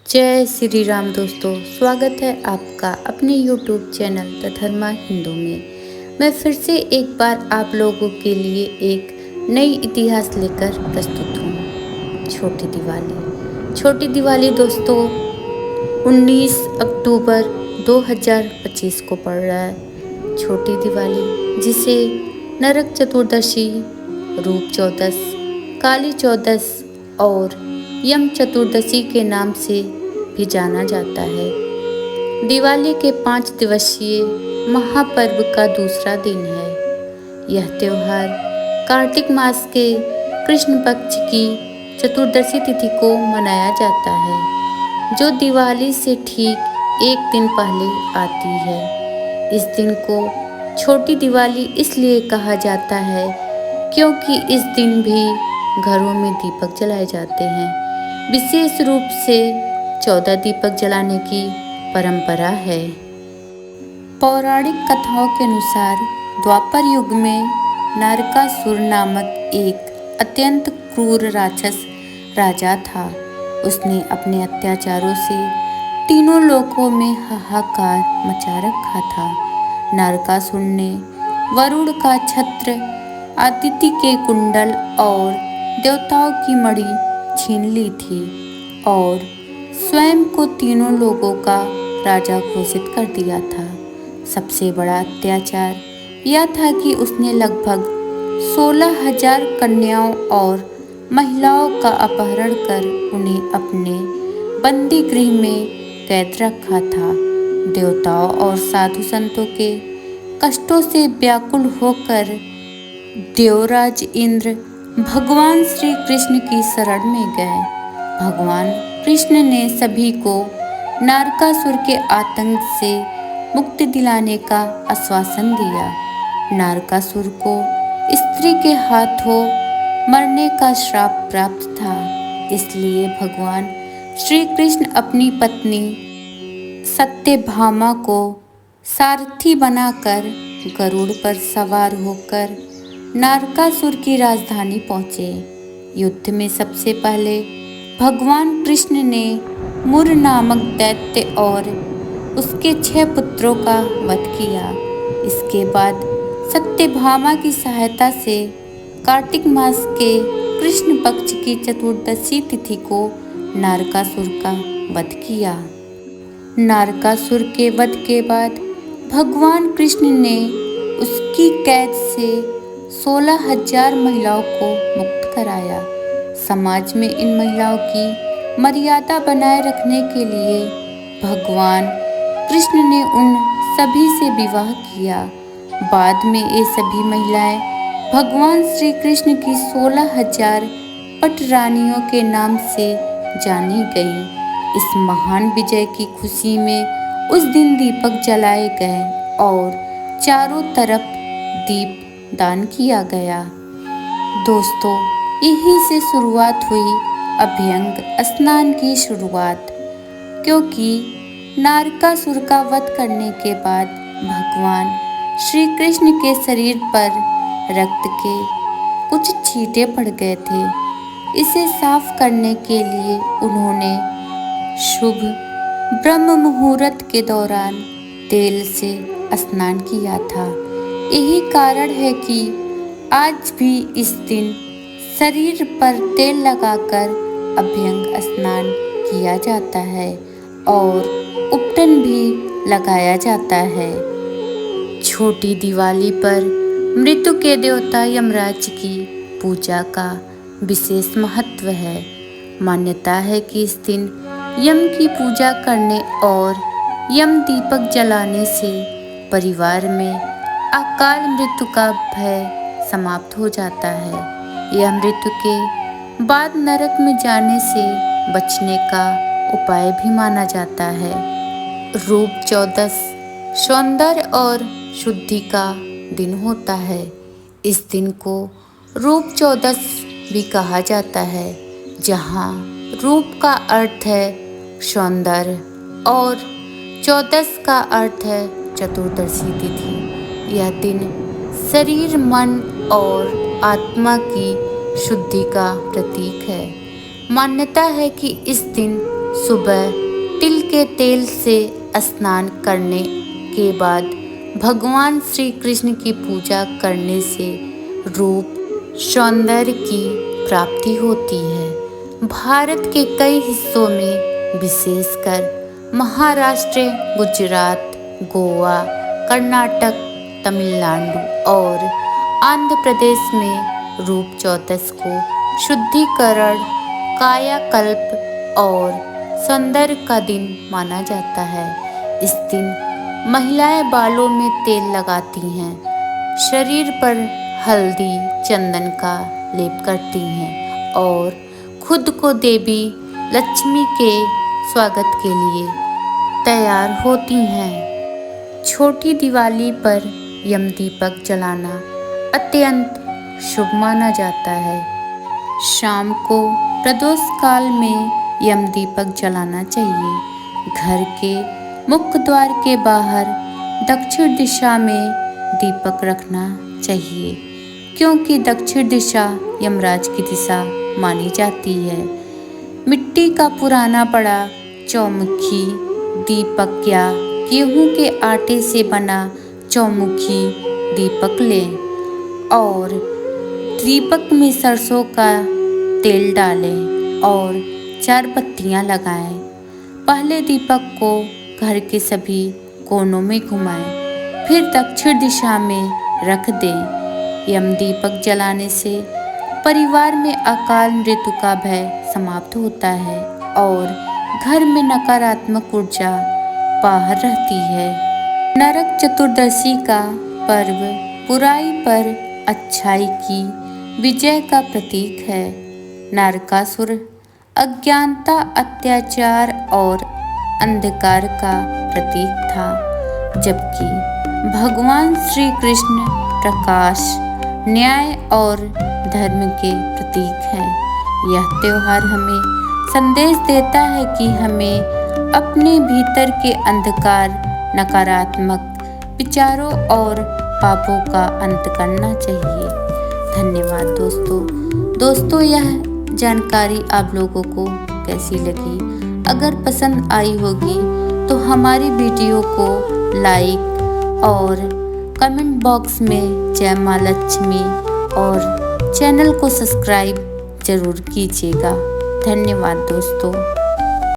जय श्री राम दोस्तों, स्वागत है आपका अपने YouTube चैनल द धर्मा हिंदू में। मैं फिर से एक बार आप लोगों के लिए एक नई इतिहास लेकर प्रस्तुत हूँ। छोटी दिवाली दोस्तों 19 अक्टूबर 2025 को पड़ रहा है। छोटी दिवाली जिसे नरक चतुर्दशी, रूप चौदस, काली चौदस और यम चतुर्दशी के नाम से भी जाना जाता है। दिवाली के 5 दिवसीय महापर्व का दूसरा दिन है। यह त्योहार कार्तिक मास के कृष्ण पक्ष की चतुर्दशी तिथि को मनाया जाता है, जो दिवाली से ठीक एक दिन पहले आती है। इस दिन को छोटी दिवाली इसलिए कहा जाता है क्योंकि इस दिन भी घरों में दीपक जलाए जाते हैं। विशेष रूप से 14 दीपक जलाने की परंपरा है। पौराणिक कथाओं के अनुसार द्वापर युग में नरकासुर नामक एक अत्यंत क्रूर राक्षस राजा था। उसने अपने अत्याचारों से तीनों लोकों में हाहाकार मचा रखा था। नरकासुर ने वरुण का छत्र, आदित्य के कुंडल और देवताओं की मणि छीन ली थी और स्वयं को तीनों लोगों का राजा घोषित कर दिया था। सबसे बड़ा अत्याचार यह था कि उसने लगभग 16,000 कन्याओं और महिलाओं का अपहरण कर उन्हें अपने बंदी गृह में कैद रखा था। देवताओं और साधु संतों के कष्टों से व्याकुल होकर देवराज इंद्र भगवान श्री कृष्ण की शरण में गए। भगवान कृष्ण ने सभी को नरकासुर के आतंक से मुक्ति दिलाने का आश्वासन दिया। नरकासुर को स्त्री के हाथों मरने का श्राप प्राप्त था, इसलिए भगवान श्री कृष्ण अपनी पत्नी सत्यभामा को सारथी बनाकर गरुड़ पर सवार होकर नरकासुर की राजधानी पहुँचे। युद्ध में सबसे पहले भगवान कृष्ण ने मुर नामक दैत्य और उसके 6 पुत्रों का वध किया। इसके बाद सत्यभामा की सहायता से कार्तिक मास के कृष्ण पक्ष की चतुर्दशी तिथि को नरकासुर का वध किया। नरकासुर के वध के बाद भगवान कृष्ण ने उसकी कैद से 16,000 महिलाओं को मुक्त कराया। समाज में इन महिलाओं की मर्यादा बनाए रखने के लिए भगवान कृष्ण ने उन सभी से विवाह किया। बाद में ये सभी महिलाएं भगवान श्री कृष्ण की 16,000 पटरानियों के नाम से जानी गई। इस महान विजय की खुशी में उस दिन दीपक जलाए गए और चारों तरफ दीप दान किया गया। दोस्तों, यहीं से शुरुआत हुई अभ्यंग स्नान की शुरुआत, क्योंकि नरकासुर का वध करने के बाद भगवान श्री कृष्ण के शरीर पर रक्त के कुछ छींटे पड़ गए थे। इसे साफ करने के लिए उन्होंने शुभ ब्रह्म मुहूर्त के दौरान तेल से स्नान किया था। यही कारण है कि आज भी इस दिन शरीर पर तेल लगाकर अभ्यंग स्नान किया जाता है और उपटन भी लगाया जाता है। छोटी दिवाली पर मृत्यु के देवता यमराज की पूजा का विशेष महत्व है। मान्यता है कि इस दिन यम की पूजा करने और यम दीपक जलाने से परिवार में अकाल मृत्यु का भय समाप्त हो जाता है। यह मृत्यु के बाद नरक में जाने से बचने का उपाय भी माना जाता है। रूप चौदस सौंदर्य और शुद्धि का दिन होता है। इस दिन को रूप चौदस भी कहा जाता है, जहाँ रूप का अर्थ है सौंदर्य और चौदस का अर्थ है चतुर्दशी तिथि। यह दिन शरीर, मन और आत्मा की शुद्धि का प्रतीक है। मान्यता है कि इस दिन सुबह तिल के तेल से स्नान करने के बाद भगवान श्री कृष्ण की पूजा करने से रूप सौंदर्य की प्राप्ति होती है। भारत के कई हिस्सों में विशेषकर महाराष्ट्र, गुजरात, गोवा, कर्नाटक, तमिलनाडु और आंध्र प्रदेश में रूप चौदस को शुद्धिकरण, कायाकल्प और सौंदर्य का दिन माना जाता है। इस दिन महिलाएं बालों में तेल लगाती हैं, शरीर पर हल्दी, चंदन का लेप करती हैं और खुद को देवी लक्ष्मी के स्वागत के लिए तैयार होती हैं। छोटी दिवाली पर यम दीपक जलाना अत्यंत शुभ माना जाता है। शाम को प्रदोष काल में यम दीपक जलाना चाहिए। घर के मुख्य द्वार के बाहर दक्षिण दिशा में दीपक रखना चाहिए, क्योंकि दक्षिण दिशा यमराज की दिशा मानी जाती है। मिट्टी का पुराना पड़ा चौमुखी दीपक या गेहूं के आटे से बना चौमुखी दीपक लें और दीपक में सरसों का तेल डालें और 4 बत्तियां लगाएं। पहले दीपक को घर के सभी कोनों में घुमाएं, फिर दक्षिण दिशा में रख दें। यम दीपक जलाने से परिवार में अकाल मृत्यु का भय समाप्त होता है और घर में नकारात्मक ऊर्जा बाहर रहती है। नरक चतुर्दशी का पर्व बुराई पर अच्छाई की विजय का प्रतीक है। नरकासुर अज्ञानता, अत्याचार और अंधकार का प्रतीक था, जबकि भगवान श्री कृष्ण प्रकाश, न्याय और धर्म के प्रतीक हैं। यह त्योहार हमें संदेश देता है कि हमें अपने भीतर के अंधकार, नकारात्मक विचारों और पापों का अंत करना चाहिए। धन्यवाद दोस्तों, यह जानकारी आप लोगों को कैसी लगी? अगर पसंद आई होगी तो हमारी वीडियो को लाइक और कमेंट बॉक्स में जय माँ लक्ष्मी और चैनल को सब्सक्राइब जरूर कीजिएगा। धन्यवाद दोस्तों।